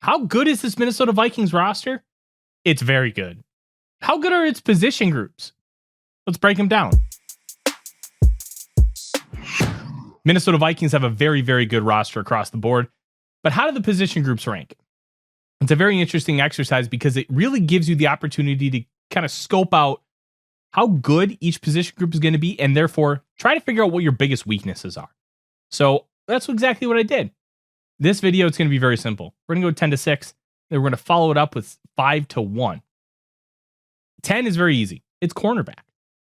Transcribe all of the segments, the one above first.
How good is this Minnesota Vikings roster? It's very good. How good are its position groups? Let's break them down. Minnesota Vikings have a very, very good roster across the board. But how do the position groups rank? It's a very interesting exercise because it really gives you the opportunity to kind of scope out how good each position group is going to be and therefore try to figure out what your biggest weaknesses are. So that's exactly what I did. This video, it's going to be very simple. We're going to go 10 to 6. Then we're going to follow it up with 5 to 1. 10 is very easy. It's cornerback.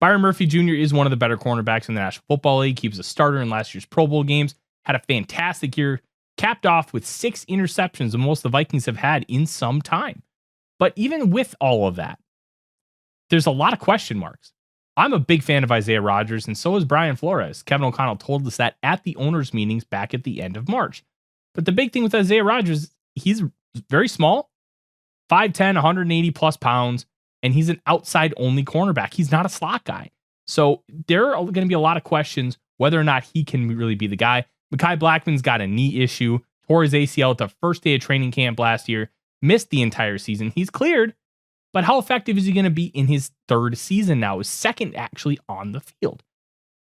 Byron Murphy Jr. is one of the better cornerbacks in the National Football League. He was a starter in last year's Pro Bowl games. Had a fantastic year. Capped off with 6 interceptions, the most the Vikings have had in some time. But even with all of that, there's a lot of question marks. I'm a big fan of Isaiah Rodgers, and so is Brian Flores. Kevin O'Connell told us that at the owners' meetings back at the end of March. But the big thing with Isaiah Rodgers, he's very small, 5'10", 180 plus pounds, and he's an outside-only cornerback. He's not a slot guy. So there are going to be a lot of questions whether or not he can really be the guy. Mekhi Blackman's got a knee issue, tore his ACL at the first day of training camp last year, missed the entire season. He's cleared, but how effective is he going to be in his third season now? His second actually on the field.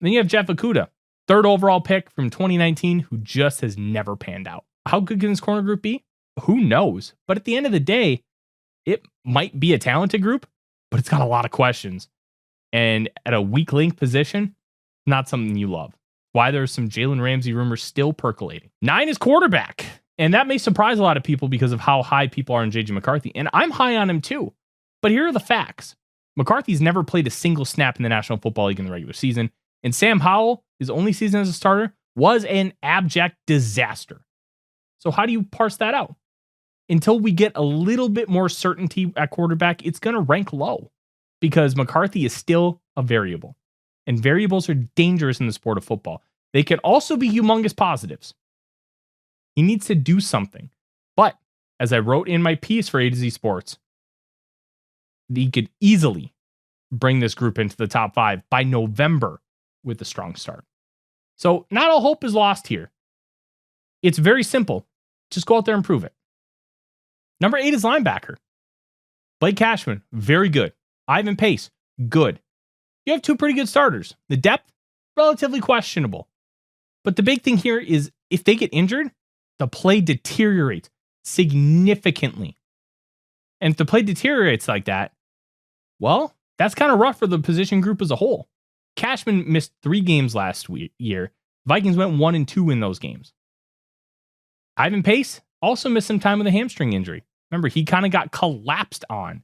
Then you have Jeff Okudah, third overall pick from 2019, who just has never panned out. How good can this corner group be? Who knows? But at the end of the day, it might be a talented group, but it's got a lot of questions. And at a weak link position, not something you love. Why there's some Jalen Ramsey rumors still percolating. 9 is quarterback. And that may surprise a lot of people because of how high people are on JJ McCarthy. And I'm high on him too. But here are the facts. McCarthy's never played a single snap in the National Football League in the regular season. And Sam Howell, his only season as a starter, was an abject disaster. So how do you parse that out? Until we get a little bit more certainty at quarterback, it's going to rank low because McCarthy is still a variable. And variables are dangerous in the sport of football. They can also be humongous positives. He needs to do something. But as I wrote in my piece for A to Z Sports, he could easily bring this group into the top 5 by November with a strong start. So not all hope is lost here. It's very simple. Just go out there and prove it. Number 8 is linebacker. Blake Cashman, very good. Ivan Pace, good. You have 2 pretty good starters. The depth, relatively questionable. But the big thing here is if they get injured, the play deteriorates significantly. And if the play deteriorates like that, well, that's kind of rough for the position group as a whole. Cashman missed 3 games last year. Vikings went 1-2 in those games. Ivan Pace also missed some time with a hamstring injury. Remember, he kind of got collapsed on.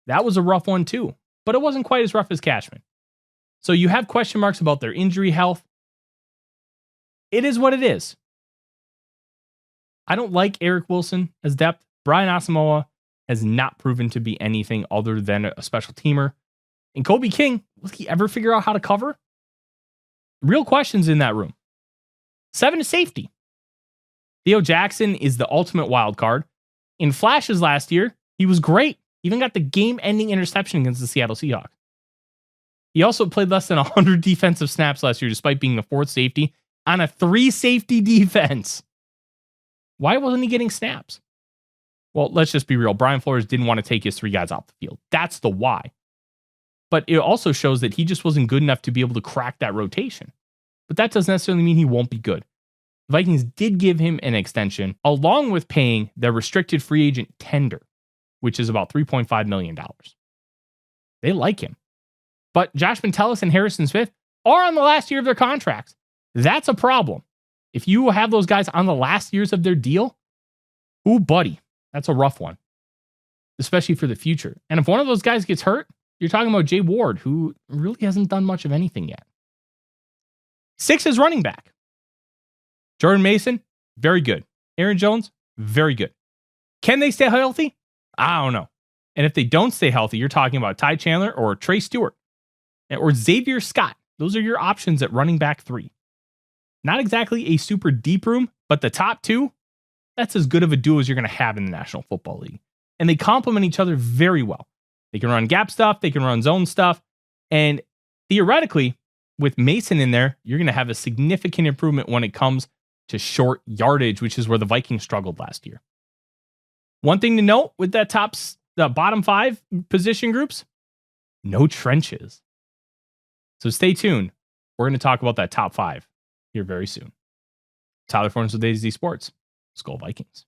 That was a rough one too, but it wasn't quite as rough as Cashman. So you have question marks about their injury health. It is what it is. I don't like Eric Wilson as depth. Brian Asamoah has not proven to be anything other than a special teamer. And Kobe King, will he ever figure out how to cover? Real questions in that room. 7 is safety. Theo Jackson is the ultimate wild card. In flashes last year, he was great. Even got the game-ending interception against the Seattle Seahawks. He also played less than 100 defensive snaps last year, despite being the 4th safety on a 3-safety defense. Why wasn't he getting snaps? Well, let's just be real. Brian Flores didn't want to take his 3 guys off the field. That's the why. But it also shows that he just wasn't good enough to be able to crack that rotation. But that doesn't necessarily mean he won't be good. The Vikings did give him an extension, along with paying their restricted free agent tender, which is about $3.5 million. They like him. But Josh Metellus and Harrison Smith are on the last year of their contracts. That's a problem. If you have those guys on the last years of their deal, ooh, buddy, that's a rough one, especially for the future. And if one of those guys gets hurt, you're talking about Jay Ward, who really hasn't done much of anything yet. 6 is running back. Jordan Mason, very good. Aaron Jones, very good. Can they stay healthy? I don't know. And if they don't stay healthy, you're talking about Ty Chandler or Trey Stewart or Xavier Scott. Those are your options at running back 3. Not exactly a super deep room, but the top 2, that's as good of a duo as you're going to have in the National Football League. And they complement each other very well. They can run gap stuff. They can run zone stuff. And theoretically, with Mason in there, you're going to have a significant improvement when it comes to short yardage, which is where the Vikings struggled last year. One thing to note with that the bottom 5 position groups, no trenches. So stay tuned. We're going to talk about that top 5 here very soon. Tyler Forness with AZ Sports. Skol Vikings.